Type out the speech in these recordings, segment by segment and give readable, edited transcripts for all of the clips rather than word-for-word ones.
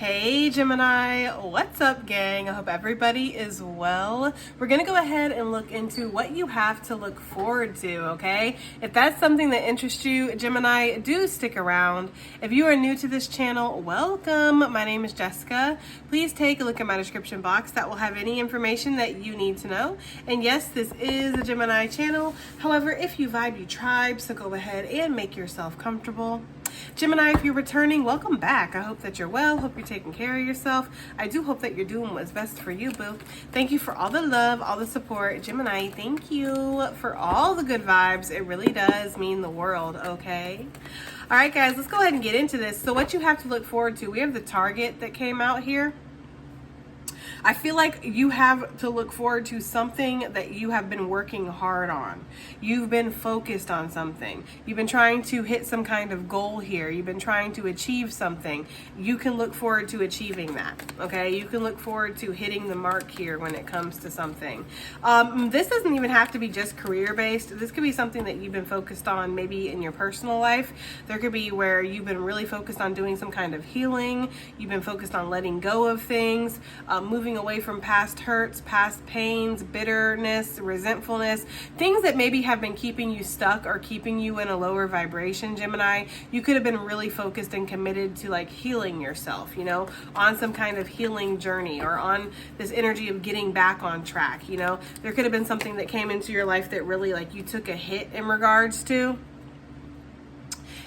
Hey Gemini, what's up gang? I hope everybody is well. We're gonna go ahead and look into what you have to look forward to, okay? If that's something that interests you, Gemini, do stick around. If you are new to this channel, welcome. My name is Jessica. Please take a look at my description box. That will have any information that you need to know. And yes, this is a Gemini channel. However, if you vibe, you tribe, so go ahead and make yourself comfortable. Gemini, if you're returning, welcome back. I hope that you're well. Hope you're taking care of yourself. I do hope that you're doing what's best for you, boo. Thank you for all the love, all the support. Gemini, thank you for all the good vibes. It really does mean the world, okay? All right, guys, let's go ahead and get into this. So what you have to look forward to, we have the target that came out here. I feel like you have to look forward to something that you have been working hard on. You've been focused on something. You've been trying to hit some kind of goal here. You've been trying to achieve something. You can look forward to achieving that, okay? You can look forward to hitting the mark here when it comes to something. This doesn't even have to be just career-based. This could be something that you've been focused on maybe in your personal life. There could be where you've been really focused on doing some kind of healing. You've been focused on letting go of things, moving away from past hurts, past pains, bitterness, resentfulness, things that maybe have been keeping you stuck or keeping you in a lower vibration, Gemini. You could have been really focused and committed to like healing yourself, you know, on some kind of healing journey or on this energy of getting back on track, you know. There could have been something that came into your life that really like you took a hit in regards to.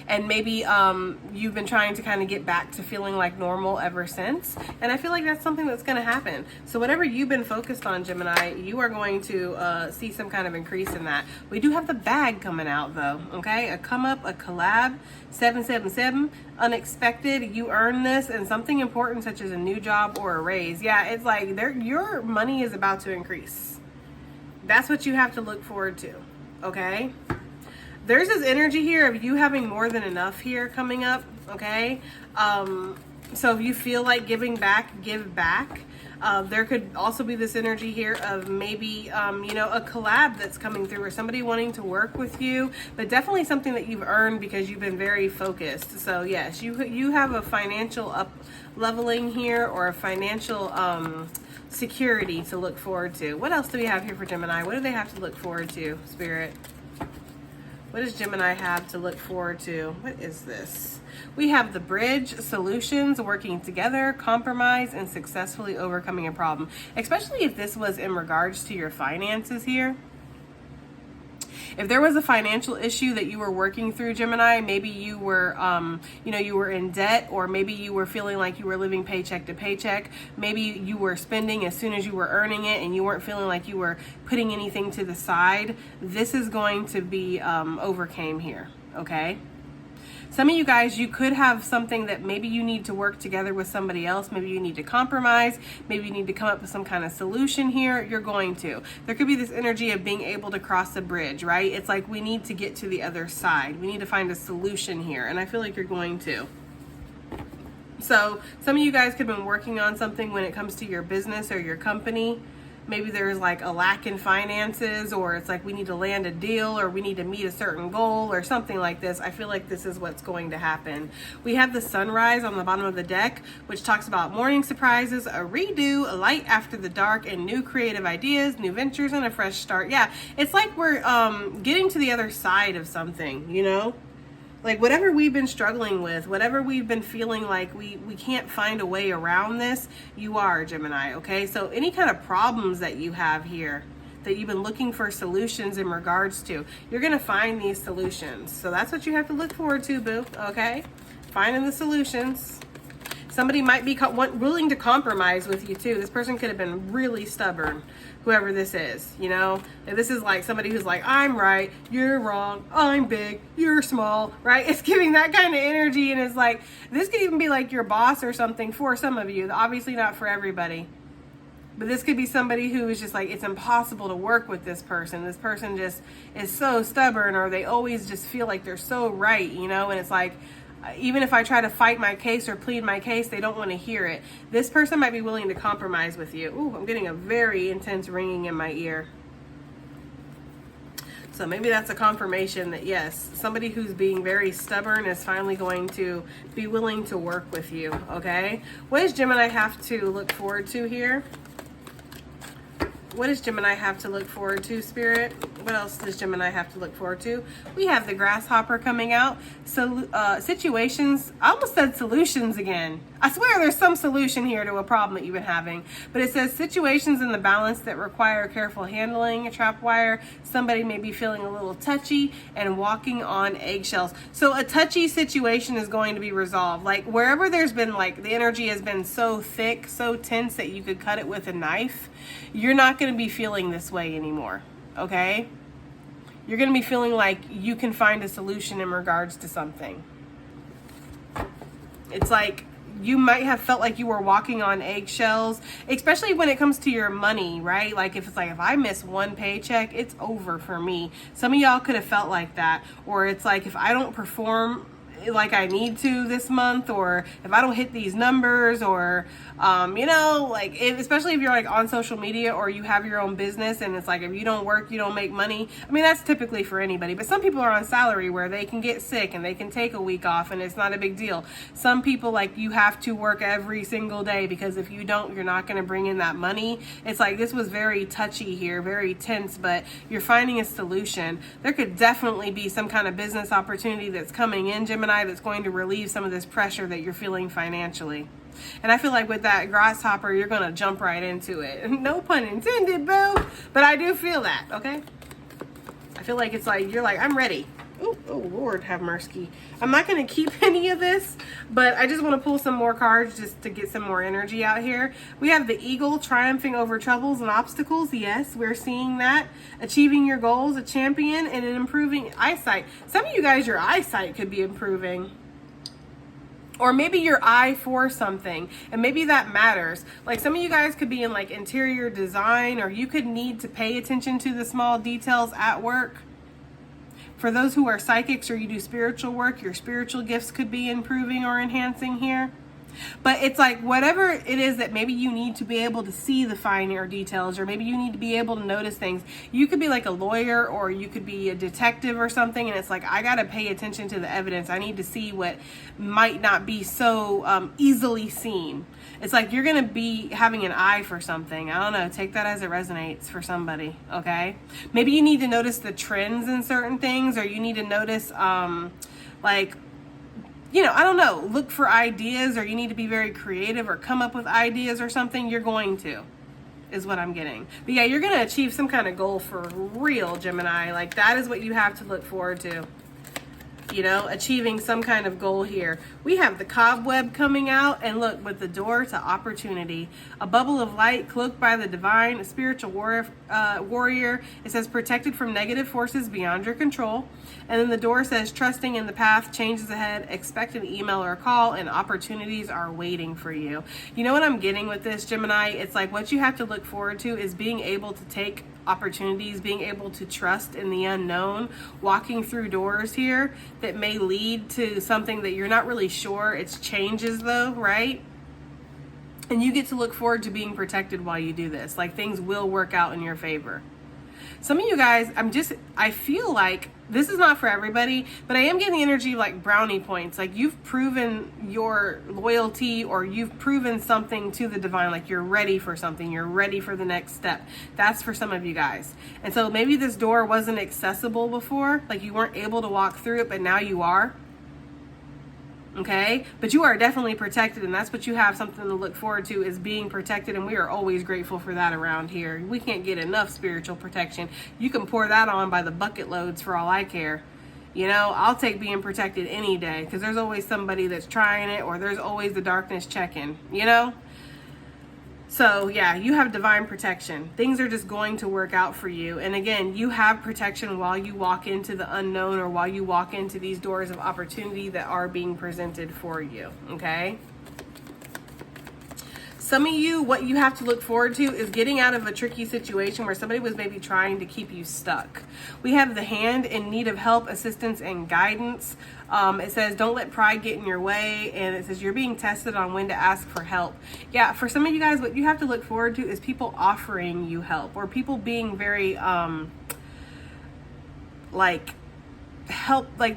And maybe you've been trying to kind of get back to feeling like normal ever since. And I feel like that's something that's going to happen. So whatever you've been focused on, Gemini, you are going to see some kind of increase in that. We do have the bag coming out though, okay? A come up, a collab, 777, unexpected, you earn this, and something important such as a new job or a raise. Yeah, it's like your money is about to increase. That's what you have to look forward to, okay? There's this energy here of you having more than enough here coming up, okay? So if you feel like giving back, give back. There could also be this energy here of maybe, you know, a collab that's coming through or somebody wanting to work with you, but definitely something that you've earned because you've been very focused. So yes, you have a financial up leveling here or a financial security to look forward to. What else do we have here for Gemini? What do they have to look forward to, Spirit? What does Gemini have to look forward to? What is this? We have the bridge, solutions, working together, compromise, and successfully overcoming a problem. Especially if this was in regards to your finances here. If there was a financial issue that you were working through, Gemini, maybe you were, you know, you were in debt, or maybe you were feeling like you were living paycheck to paycheck. Maybe you were spending as soon as you were earning it and you weren't feeling like you were putting anything to the side. This is going to be overcame here, okay? Some of you guys, you could have something that maybe you need to work together with somebody else. Maybe you need to compromise. Maybe you need to come up with some kind of solution here. You're going to. There could be this energy of being able to cross a bridge, right? It's like we need to get to the other side. We need to find a solution here. And I feel like you're going to. So some of you guys could have been working on something when it comes to your business or your company. Maybe there's like a lack in finances, or it's like we need to land a deal, or we need to meet a certain goal or something like this. I feel like this is what's going to happen. We have the sunrise on the bottom of the deck, which talks about morning surprises, a redo, a light after the dark, and new creative ideas, new ventures, and a fresh start. Yeah, it's like we're getting to the other side of something, you know? Like whatever we've been struggling with, whatever we've been feeling like we can't find a way around this, you are, Gemini, okay? So any kind of problems that you have here that you've been looking for solutions in regards to, you're going to find these solutions. So that's what you have to look forward to, boo, okay? Finding the solutions. Somebody might be willing to compromise with you too. This person could have been really stubborn, whoever this is, you know? If this is like somebody who's like, I'm right, you're wrong, I'm big, you're small, right? It's giving that kind of energy, and it's like, this could even be like your boss or something for some of you. Obviously not for everybody. But this could be somebody who is just like, it's impossible to work with this person. This person just is so stubborn, or they always just feel like they're so right, you know? And it's like, even if I try to fight my case or plead my case, they don't want to hear it. This person might be willing to compromise with you. Ooh, I'm getting a very intense ringing in my ear. So maybe that's a confirmation that yes, somebody who's being very stubborn is finally going to be willing to work with you, okay? What does Gemini have to look forward to here? What does Gemini have to look forward to, Spirit? What else does Gemini have to look forward to? We have the grasshopper coming out. So situations, I almost said solutions again. I swear there's some solution here to a problem that you've been having. But it says situations in the balance that require careful handling, a trap wire. Somebody may be feeling a little touchy and walking on eggshells. So a touchy situation is going to be resolved. Like wherever there's been like the energy has been so thick, so tense that you could cut it with a knife, you're not going to be feeling this way anymore, okay? You're going to be feeling like you can find a solution in regards to something. It's like you might have felt like you were walking on eggshells, especially when it comes to your money, right? Like if it's like, if I miss one paycheck, it's over for me. Some of y'all could have felt like that. Or it's like, if I don't perform like I need to this month, or if I don't hit these numbers, or you know, like especially if you're like on social media or you have your own business and it's like if you don't work you don't make money. I mean, that's typically for anybody, but some people are on salary where they can get sick and they can take a week off and it's not a big deal. Some people, like, you have to work every single day because if you don't, you're not going to bring in that money. It's like this was very touchy here, very tense, but you're finding a solution. There could definitely be some kind of business opportunity that's coming in, Gemini, that's going to relieve some of this pressure that you're feeling financially. And I feel like with that grasshopper, you're going to jump right into it. No pun intended, boo. But I do feel that, okay? I feel like it's like, you're like, I'm ready. Oh, Lord have mercy. I'm not going to keep any of this, but I just want to pull some more cards just to get some more energy out here. We have the eagle triumphing over troubles and obstacles. Yes, we're seeing that. Achieving your goals, a champion, and an improving eyesight. Some of you guys, your eyesight could be improving. Or maybe your eye for something, and maybe that matters. Like some of you guys could be in like interior design, or you could need to pay attention to the small details at work. For those who are psychics or you do spiritual work, your spiritual gifts could be improving or enhancing here. But it's like whatever it is that maybe you need to be able to see the finer details, or maybe you need to be able to notice things. You could be like a lawyer, or you could be a detective or something, and it's like, I got to pay attention to the evidence. I need to see what might not be so easily seen. It's like you're going to be having an eye for something. I don't know. Take that as it resonates for somebody, okay? Maybe you need to notice the trends in certain things, or you need to notice like, you know, I don't know, look for ideas, or you need to be very creative or come up with ideas or something. You're going to, is what I'm getting. But yeah, you're going to achieve some kind of goal for real, Gemini. Like that is what you have to look forward to. You know, achieving some kind of goal here. We have the cobweb coming out, and look, with the door to opportunity. A bubble of light cloaked by the divine, a spiritual warrior. It says protected from negative forces beyond your control. And then the door says trusting in the path, changes ahead, expect an email or a call, and opportunities are waiting for you. You know what I'm getting with this, Gemini? It's like what you have to look forward to is being able to take opportunities, being able to trust in the unknown, walking through doors here that may lead to something that you're not really sure. It's changes though, right? And you get to look forward to being protected while you do this. Like things will work out in your favor. Some of you guys, I feel like this is not for everybody, but I am getting the energy like brownie points. Like you've proven your loyalty, or you've proven something to the divine. Like you're ready for something. You're ready for the next step. That's for some of you guys. And so maybe this door wasn't accessible before. Like you weren't able to walk through it, but now you are. Okay, but you are definitely protected, and that's what you have something to look forward to, is being protected, and we are always grateful for that around here. We can't get enough spiritual protection. You can pour that on by the bucket loads for all I care. You know, I'll take being protected any day, because there's always somebody that's trying it, or there's always the darkness checking, you know? So yeah, you have divine protection. Things are just going to work out for you. And again, you have protection while you walk into the unknown, or while you walk into these doors of opportunity that are being presented for you, okay? Some of you, what you have to look forward to is getting out of a tricky situation where somebody was maybe trying to keep you stuck. We have the hand in need of help, assistance, and guidance. It says, don't let pride get in your way. And it says, you're being tested on when to ask for help. Yeah, for some of you guys, what you have to look forward to is people offering you help, or people being very, like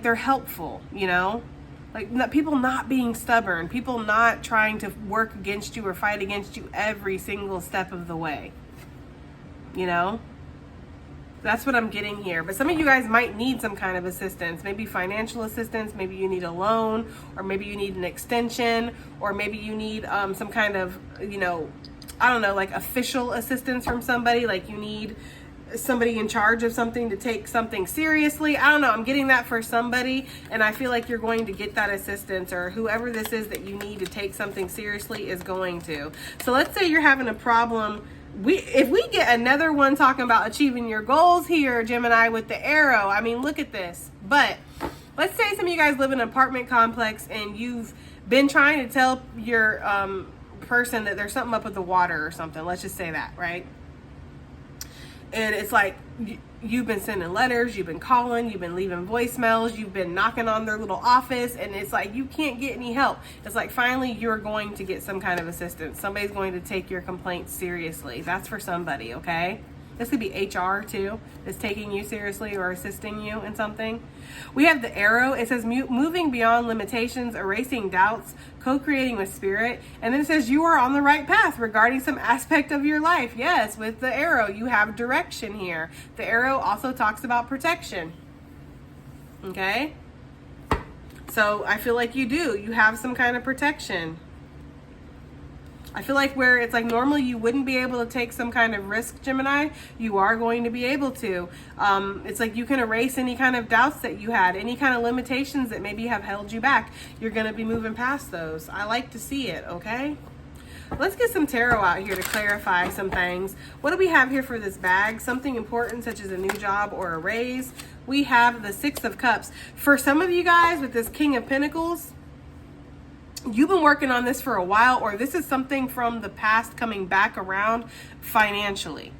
they're helpful, you know? Like people not being stubborn, people not trying to work against you or fight against you every single step of the way, you know? That's what I'm getting here. But some of you guys might need some kind of assistance, maybe financial assistance, maybe you need a loan, or maybe you need an extension, or maybe you need some kind of, you know, I don't know, like official assistance from somebody, like you need somebody in charge of something to take something seriously. I don't know. I'm getting that for somebody, and I feel like you're going to get that assistance, or whoever this is that you need to take something seriously is going to. So let's say you're having a problem. If we get another one talking about achieving your goals here, Gemini, with the arrow, I mean, look at this. But let's say some of you guys live in an apartment complex and you've been trying to tell your person that there's something up with the water or something. Let's just say that, right? And it's like you've been sending letters, you've been calling, you've been leaving voicemails, you've been knocking on their little office, and it's like you can't get any help. It's like finally you're going to get some kind of assistance. Somebody's going to take your complaint seriously. That's for somebody, okay? This could be HR too, that's taking you seriously or assisting you in something. We have the arrow. It says moving beyond limitations, erasing doubts, co-creating with spirit. And then it says you are on the right path regarding some aspect of your life. Yes, with the arrow, you have direction here. The arrow also talks about protection. Okay? So I feel like you do. You have some kind of protection. I feel like where it's like normally you wouldn't be able to take some kind of risk, Gemini, you are going to be able to. It's like you can erase any kind of doubts that you had, any kind of limitations that maybe have held you back. You're going to be moving past those. I like to see it, okay? Let's get some tarot out here to clarify some things. What do we have here for this bag? Something important such as a new job or a raise. We have the Six of Cups. For some of you guys with this King of Pentacles, you've been working on this for a while, or this is something from the past coming back around financially.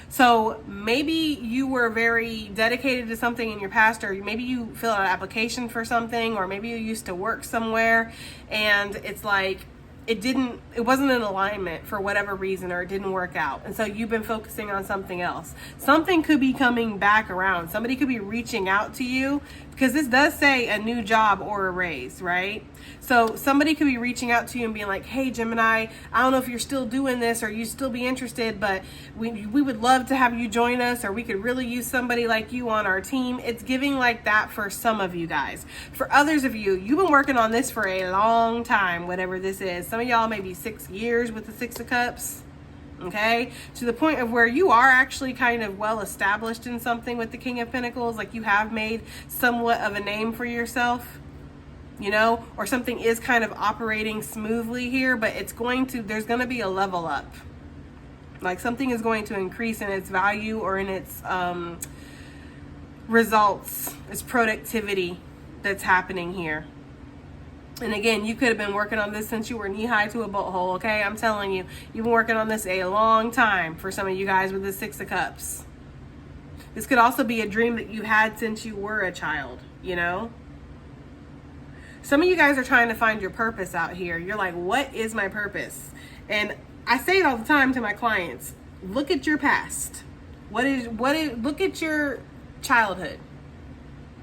So maybe you were very dedicated to something in your past, or maybe you filled out an application for something, or maybe you used to work somewhere and it's like it wasn't in alignment for whatever reason, or it didn't work out. And so you've been focusing on something else. Something could be coming back around. Somebody could be reaching out to you, because this does say a new job or a raise, right? So somebody could be reaching out to you and being like, hey, Gemini, I don't know if you're still doing this or you still be interested, but we would love to have you join us, or we could really use somebody like you on our team. It's giving like that for some of you guys. For others of you, you've been working on this for a long time, whatever this is. Some of y'all maybe 6 years with the Six of Cups. Okay, to the point of where you are actually kind of well established in something with the King of Pentacles, like you have made somewhat of a name for yourself, you know, or something is kind of operating smoothly here, but there's going to be a level up. Like something is going to increase in its value or in its results, its productivity that's happening here. And again, you could have been working on this since you were knee-high to a boat hole, okay? I'm telling you, you've been working on this a long time for some of you guys with the Six of Cups. This could also be a dream that you had since you were a child, you know? Some of you guys are trying to find your purpose out here. You're like, what is my purpose? And I say it all the time to my clients. Look at your past. Look at your childhood.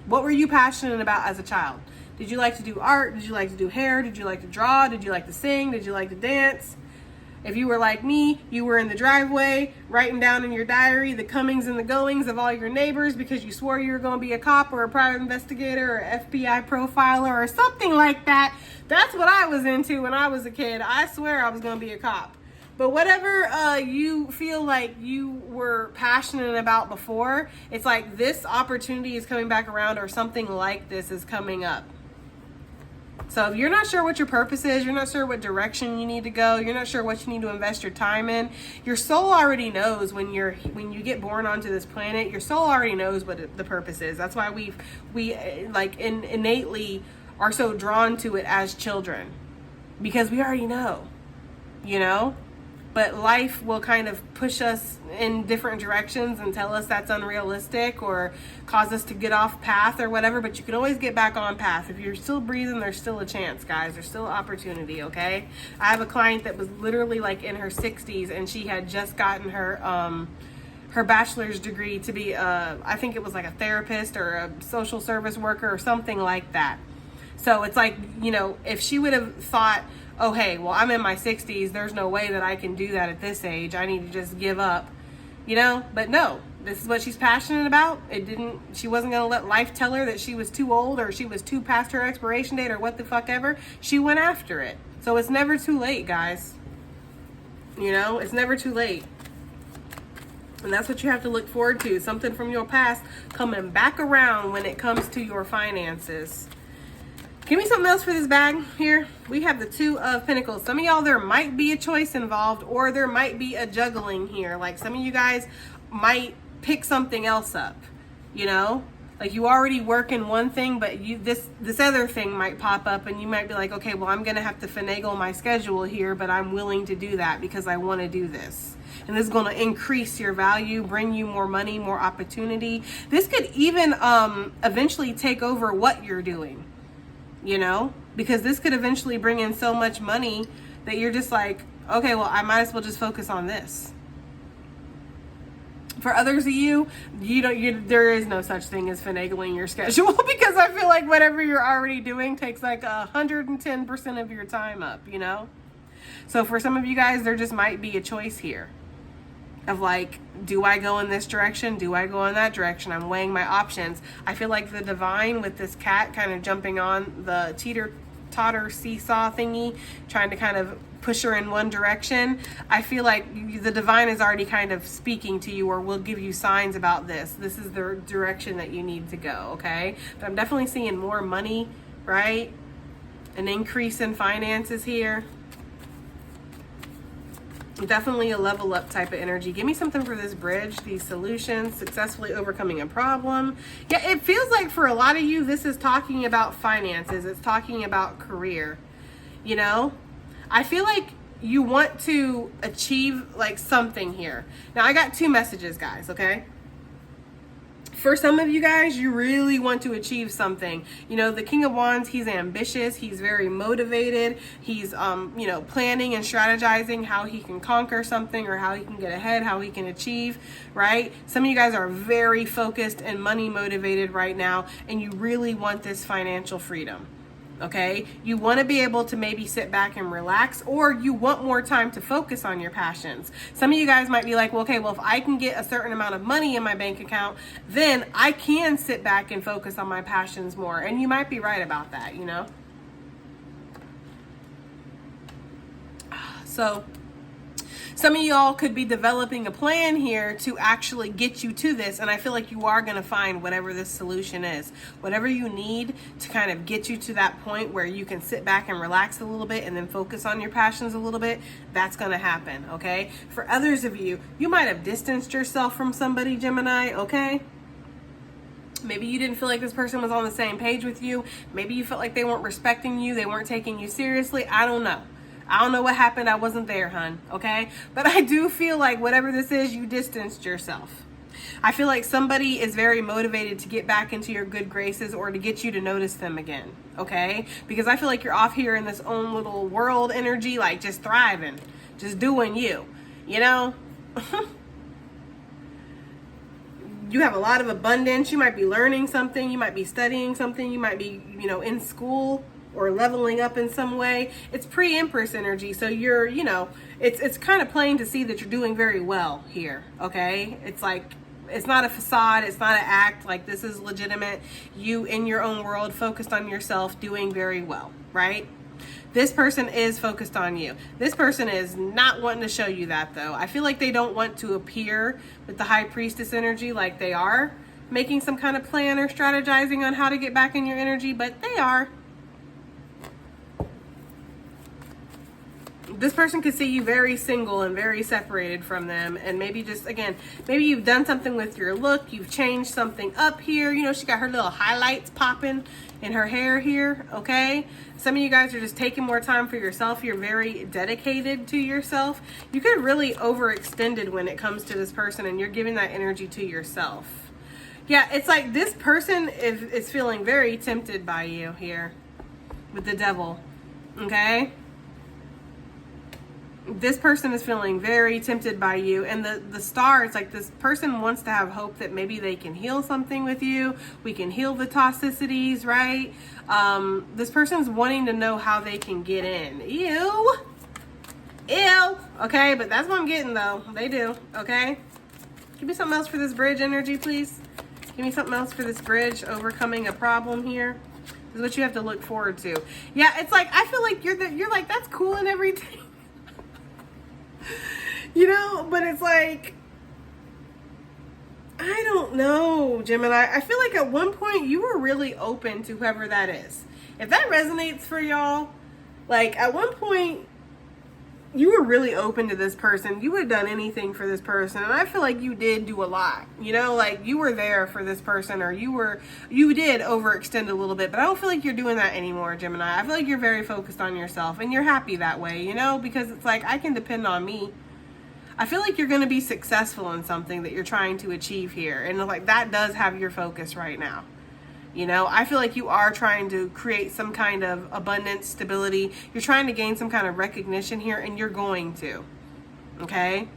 What were you passionate about as a child? Did you like to do art? Did you like to do hair? Did you like to draw? Did you like to sing? Did you like to dance? If you were like me, you were in the driveway writing down in your diary the comings and the goings of all your neighbors because you swore you were going to be a cop or a private investigator or FBI profiler or something like that. That's what I was into when I was a kid. I swear I was going to be a cop. But whatever you feel like you were passionate about before, it's like this opportunity is coming back around, or something like this is coming up. So if you're not sure what your purpose is, you're not sure what direction you need to go, you're not sure what you need to invest your time in, your soul already knows when you get born onto this planet, your soul already knows what the purpose is. That's why we like innately are so drawn to it as children, because we already know, you know? But life will kind of push us in different directions and tell us that's unrealistic or cause us to get off path or whatever. But you can always get back on path. If you're still breathing, there's still a chance, guys. There's still opportunity, okay? I have a client that was literally like in her 60s, and she had just gotten her her bachelor's degree to be I think it was like a therapist or a social service worker or something like that. So it's like, you know, if she would have thought, oh, hey, well, I'm in my 60s. There's no way that I can do that at this age. I need to just give up, you know? But no, this is what she's passionate about. She wasn't going to let life tell her that she was too old or she was too past her expiration date or what the fuck ever. She went after it. So it's never too late, guys. You know, it's never too late. And that's what you have to look forward to. Something from your past coming back around when it comes to your finances. Give me something else for this bag here. We have the Two of Pentacles. Some of y'all, there might be a choice involved, or there might be a juggling here. Like some of you guys might pick something else up, you know? Like you already work in one thing, but this other thing might pop up and you might be like, okay, well, I'm going to have to finagle my schedule here, but I'm willing to do that because I want to do this. And this is going to increase your value, bring you more money, more opportunity. This could even eventually take over what you're doing. You know, because this could eventually bring in so much money that you're just like, okay, well, I might as well just focus on this. For others of you, there is no such thing as finagling your schedule because I feel like whatever you're already doing takes like 110% of your time up, you know? So for some of you guys, there just might be a choice here of like, do I go in this direction? Do I go in that direction? I'm weighing my options. I feel like the divine with this cat kind of jumping on the teeter-totter seesaw thingy, trying to kind of push her in one direction. I feel like the divine is already kind of speaking to you or will give you signs about this. This is the direction that you need to go, okay? But I'm definitely seeing more money, right? An increase in finances here. Definitely a level up type of energy. Give me something for this bridge, these solutions, successfully overcoming a problem. Yeah, it feels like for a lot of you, this is talking about finances. It's talking about career, you know? I feel like you want to achieve like something here. Now, I got two messages, guys, okay? For some of you guys, you really want to achieve something. You know, the King of Wands, he's ambitious. He's very motivated. He's, you know, planning and strategizing how he can conquer something or how he can get ahead, how he can achieve, right? Some of you guys are very focused and money motivated right now, and you really want this financial freedom. Okay, you want to be able to maybe sit back and relax, or you want more time to focus on your passions. Some of you guys might be like, well, okay, well, if I can get a certain amount of money in my bank account, then I can sit back and focus on my passions more. And you might be right about that, you know? So some of y'all could be developing a plan here to actually get you to this. And I feel like you are going to find whatever this solution is. Whatever you need to kind of get you to that point where you can sit back and relax a little bit and then focus on your passions a little bit, that's going to happen, okay? For others of you, you might have distanced yourself from somebody, Gemini, okay? Maybe you didn't feel like this person was on the same page with you. Maybe you felt like they weren't respecting you. They weren't taking you seriously. I don't know. I don't know what happened. I wasn't there, hun. Okay. But I do feel like whatever this is, you distanced yourself. I feel like somebody is very motivated to get back into your good graces or to get you to notice them again. Okay. Because I feel like you're off here in this own little world energy, like just thriving, just doing you, you know? You have a lot of abundance. You might be learning something. You might be studying something. You might be, you know, in school or leveling up in some way. It's pre-Empress energy. So you're, you know, it's kind of plain to see that you're doing very well here. Okay. It's like, it's not a facade. It's not an act. Like this is legitimate. You in your own world, focused on yourself, doing very well, right? This person is focused on you. This person is not wanting to show you that though. I feel like they don't want to appear with the High Priestess energy like they are making some kind of plan or strategizing on how to get back in your energy, but they are. This person could see you very single and very separated from them. And maybe just, again, maybe you've done something with your look. You've changed something up here. You know, she got her little highlights popping in her hair here, okay? Some of you guys are just taking more time for yourself. You're very dedicated to yourself. You could really overextended when it comes to this person, and you're giving that energy to yourself. Yeah, it's like this person is feeling very tempted by you here with the devil, okay? This person is feeling very tempted by you, and the star, it's like this person wants to have hope that maybe they can heal something with you. We can heal the toxicities, right? This person's wanting to know how they can get in. Ew. Okay, but that's what I'm getting though. They do. Okay, give me something else for this bridge energy, please. Give me something else for this bridge, overcoming a problem here. This is what you have to look forward to. Yeah, it's like, I feel like you're like, that's cool and everything. You know, but it's like, I don't know, Gemini. I feel like at one point you were really open to whoever that is. If that resonates for y'all, like at one point you were really open to this person. You would have done anything for this person. And I feel like you did do a lot, you know, like you were there for this person, or you did overextend a little bit, but I don't feel like you're doing that anymore, Gemini. I feel like you're very focused on yourself and you're happy that way, you know, because it's like, I can depend on me. I feel like you're going to be successful in something that you're trying to achieve here. And like, that does have your focus right now. You know, I feel like you are trying to create some kind of abundance, stability. You're trying to gain some kind of recognition here, and you're going to. Okay?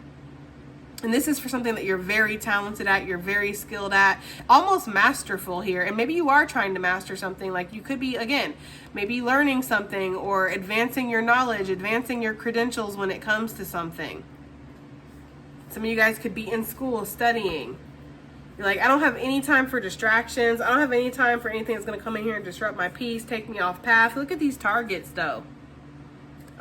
And this is for something that you're very talented at, you're very skilled at, almost masterful here. And maybe you are trying to master something. Like you could be, again, maybe learning something or advancing your knowledge, advancing your credentials when it comes to something. Some of you guys could be in school studying. You're like, I don't have any time for distractions. I don't have any time for anything that's going to come in here and disrupt my peace, take me off path. Look at these targets, though.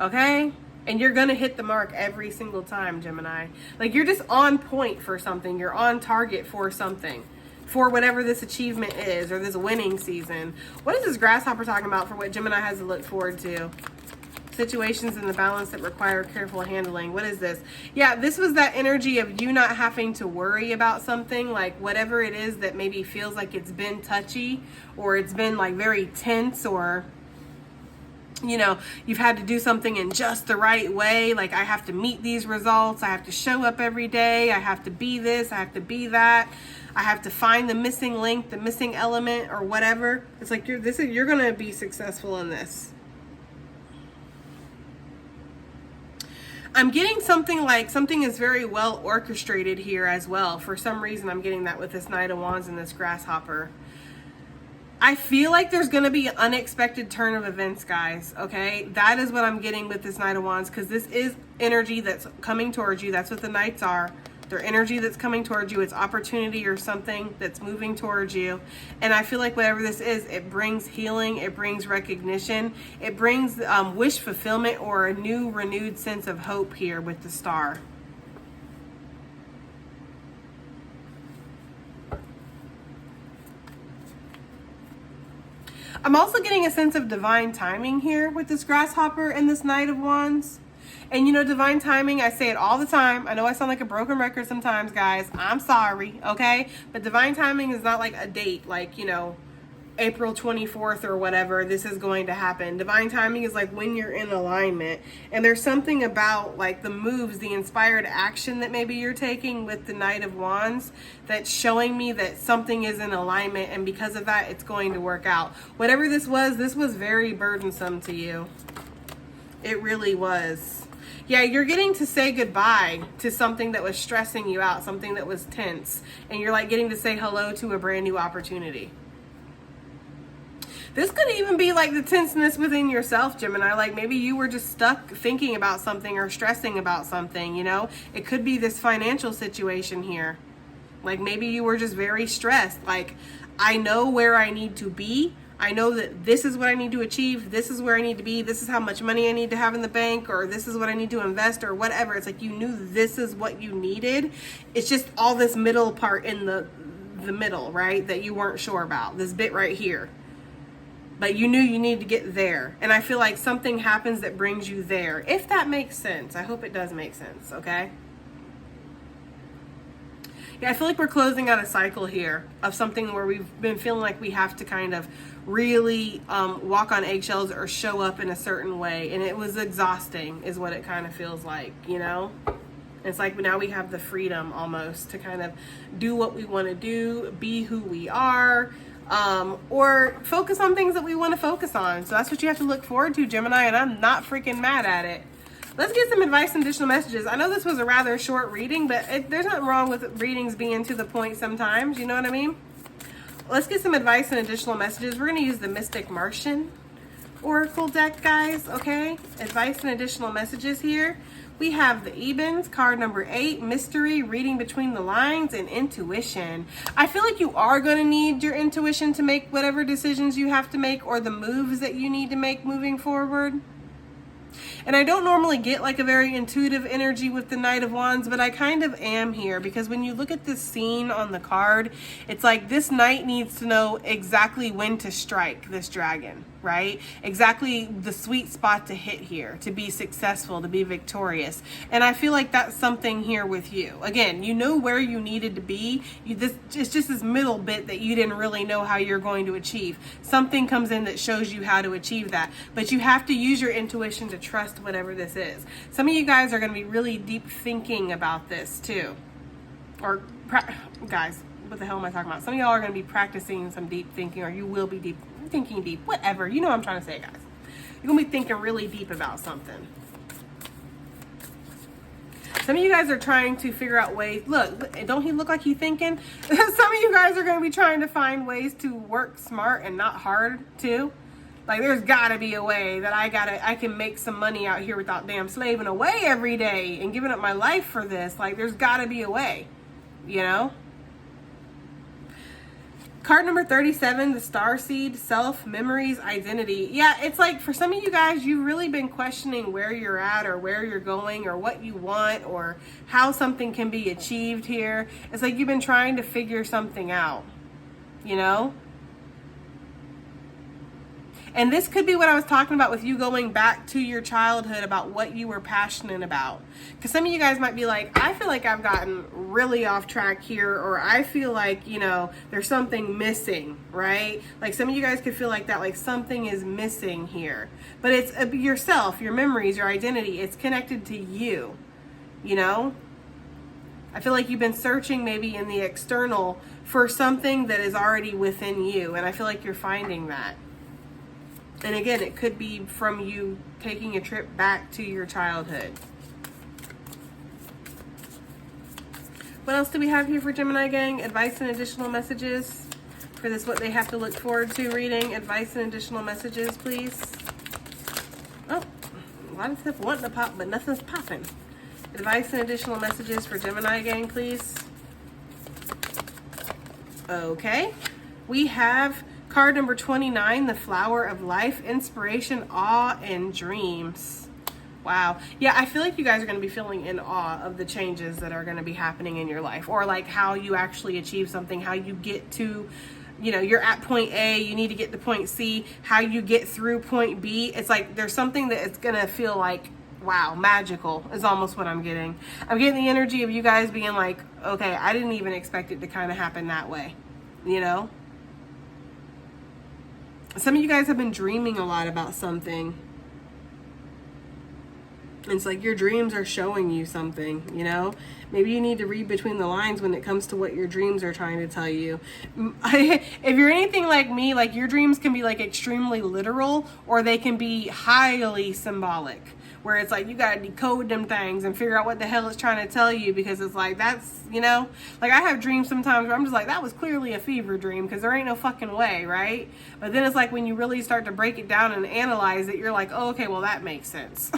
Okay? And you're going to hit the mark every single time, Gemini. Like, you're just on point for something. You're on target for something. For whatever this achievement is, or this winning season. What is this grasshopper talking about for what Gemini has to look forward to? Situations in the balance that require careful handling. What is this? Yeah, this was that energy of you not having to worry about something, like whatever it is that maybe feels like it's been touchy, or it's been like very tense, or you know, you've had to do something in just the right way. Like, I have to meet these results. I have to show up every day. I have to be this. I have to be that. I have to find the missing link, the missing element, or whatever. It's like you're going to be successful in this. I'm getting something like something is very well orchestrated here as well. For some reason, I'm getting that with this Knight of Wands and this grasshopper. I feel like there's going to be an unexpected turn of events, guys, okay? That is what I'm getting with this Knight of Wands, because this is energy that's coming towards you. That's what the Knights are. They're energy that's coming towards you. It's opportunity or something that's moving towards you. And I feel like whatever this is, it brings healing. It brings recognition. It brings wish fulfillment, or a new renewed sense of hope here with the star. I'm also getting a sense of divine timing here with this grasshopper and this Knight of Wands. And you know, divine timing, I say it all the time. I know I sound like a broken record sometimes, guys. I'm sorry, okay? But divine timing is not like a date, like, you know, April 24th or whatever, this is going to happen. Divine timing is like when you're in alignment. And there's something about like the moves, the inspired action that maybe you're taking with the Knight of Wands that's showing me that something is in alignment, and because of that, it's going to work out. Whatever this was very burdensome to you. It really was. Yeah, you're getting to say goodbye to something that was stressing you out, something that was tense, and you're like getting to say hello to a brand new opportunity. This could even be like the tenseness within yourself, Gemini. Like maybe you were just stuck thinking about something or stressing about something, you know? It could be this financial situation here. Like maybe you were just very stressed. Like, I know where I need to be. I know that this is what I need to achieve. This is where I need to be. This is how much money I need to have in the bank, or this is what I need to invest, or whatever. It's like you knew this is what you needed. It's just all this middle part in the middle, right? That you weren't sure about. This bit right here. But you knew you needed to get there. And I feel like something happens that brings you there. If that makes sense. I hope it does make sense, okay? Yeah, I feel like we're closing out a cycle here of something where we've been feeling like we have to kind of really walk on eggshells or show up in a certain way. And it was exhausting is what it kind of feels like, you know? It's like now we have the freedom almost to kind of do what we want to do, be who we are, or focus on things that we want to focus on. So that's what you have to look forward to, Gemini, and I'm not freaking mad at it. Let's get some advice and additional messages. I know this was a rather short reading, but there's nothing wrong with readings being to the point sometimes. You know what I mean? Let's get some advice and additional messages. We're going to use the Mystic Martian Oracle deck, guys, okay? Advice and additional messages here. We have the Ebens, card number 8, mystery, reading between the lines, and intuition. I feel like you are going to need your intuition to make whatever decisions you have to make or the moves that you need to make moving forward. And I don't normally get like a very intuitive energy with the Knight of Wands, but I kind of am here because when you look at this scene on the card, it's like this knight needs to know exactly when to strike this dragon, right? Exactly the sweet spot to hit here, to be successful, to be victorious. And I feel like that's something here with you. Again, you know where you needed to be. It's just this middle bit that you didn't really know how you're going to achieve. Something comes in that shows you how to achieve that. But you have to use your intuition to trust whatever this is. Some of you guys are going to be really deep thinking about this too. Or, guys, what the hell am I talking about? Some of y'all are going to be practicing some deep thinking, or you will be thinking deep, whatever. You know what I'm trying to say, guys. You're going to be thinking really deep about something. Some of you guys are trying to figure out ways. Look, don't he look like he's thinking? Some of you guys are going to be trying to find ways to work smart and not hard too. Like, there's gotta be a way that I can make some money out here without damn slaving away every day and giving up my life for this. Like, there's gotta be a way, you know? Card number 37, the Starseed, self, memories, identity. Yeah, it's like for some of you guys, you've really been questioning where you're at or where you're going or what you want or how something can be achieved here. It's like you've been trying to figure something out, you know? And this could be what I was talking about with you going back to your childhood about what you were passionate about. Because some of you guys might be like, I feel like I've gotten really off track here, or I feel like, you know, there's something missing, right? Like some of you guys could feel like that, like something is missing here. But it's yourself, your memories, your identity. It's connected to you, you know? I feel like you've been searching maybe in the external for something that is already within you. And I feel like you're finding that. And again, it could be from you taking a trip back to your childhood. What else do we have here for Gemini gang? Advice and additional messages for this, what they have to look forward to reading. Advice and additional messages, please. Oh, a lot of stuff wanting to pop, but nothing's popping. Advice and additional messages for Gemini gang, please. Okay. We have card number 29, the Flower of Life, inspiration, awe, and dreams. Wow. Yeah, I feel like you guys are going to be feeling in awe of the changes that are going to be happening in your life, or like how you actually achieve something, how you get to, you know, you're at point A, you need to get to point C, how you get through point B. It's like there's something that it's going to feel like, wow, magical is almost what I'm getting. I'm getting the energy of you guys being like, okay, I didn't even expect it to kind of happen that way, you know? Some of you guys have been dreaming a lot about something. It's like your dreams are showing you something, you know? Maybe you need to read between the lines when it comes to what your dreams are trying to tell you. If you're anything like me, like your dreams can be like extremely literal, or they can be highly symbolic, where it's like you gotta decode them things and figure out what the hell it's trying to tell you, because it's like, that's, you know, like I have dreams sometimes where I'm just like, that was clearly a fever dream, because there ain't no fucking way, right? But then it's like when you really start to break it down and analyze it, you're like, oh, okay, well that makes sense.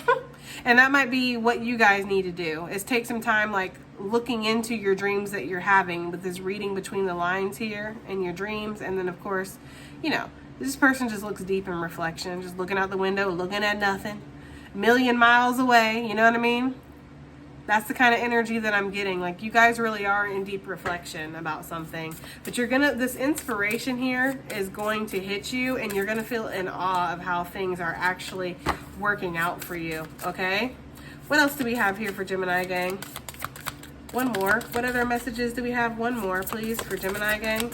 And that might be what you guys need to do, is take some time like looking into your dreams that you're having with this reading between the lines here and your dreams. And then of course, you know, this person just looks deep in reflection, just looking out the window, looking at nothing, a million miles away, you know what I mean? That's the kind of energy that I'm getting. Like you guys really are in deep reflection about something, but this inspiration here is going to hit you, and you're gonna feel in awe of how things are actually working out for you, okay? What else do we have here for Gemini gang? One more. What other messages do we have? One more, please, for Gemini gang.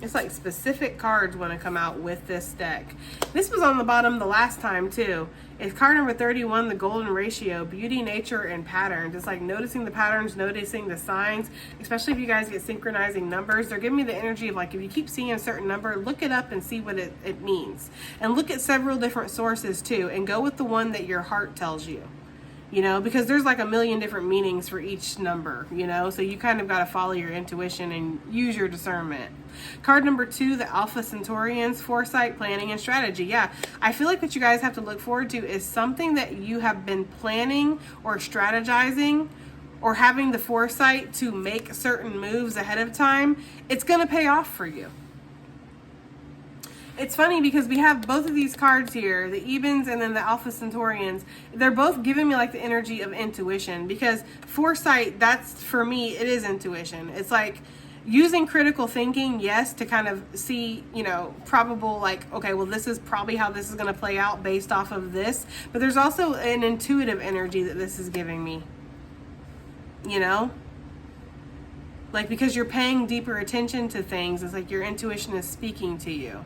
It's like specific cards want to come out with this deck. This was on the bottom the last time too. It's card number 31, the golden ratio, beauty, nature, and patterns. It's like noticing the patterns, noticing the signs, especially if you guys get synchronizing numbers. They're giving me the energy of like, if you keep seeing a certain number, look it up and see what it means. And look at several different sources too, and go with the one that your heart tells you. You know, because there's like a million different meanings for each number, you know, so you kind of got to follow your intuition and use your discernment. Card number 2, the Alpha Centaurians, foresight, planning, and strategy. Yeah, I feel like what you guys have to look forward to is something that you have been planning or strategizing or having the foresight to make certain moves ahead of time. It's going to pay off for you. It's funny because we have both of these cards here, the Evens and then the Alpha Centaurians. They're both giving me like the energy of intuition, because foresight, that's, for me, it is intuition. It's like using critical thinking, yes, to kind of see, you know, probable, like, okay, well, this is probably how this is going to play out based off of this. But there's also an intuitive energy that this is giving me, you know? Like, because you're paying deeper attention to things, it's like your intuition is speaking to you.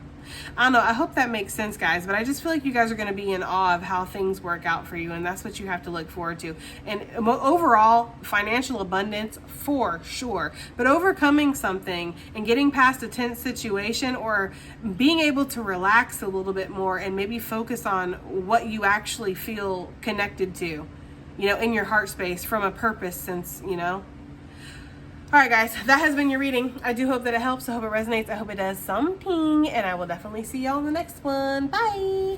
I don't know, I hope that makes sense, guys, but I just feel like you guys are going to be in awe of how things work out for you, and that's what you have to look forward to. And overall, financial abundance, for sure, but overcoming something and getting past a tense situation, or being able to relax a little bit more and maybe focus on what you actually feel connected to, you know, in your heart space from a purpose sense, you know. All right, guys, that has been your reading. I do hope that it helps. I hope it resonates. I hope it does something. And I will definitely see y'all in the next one. Bye.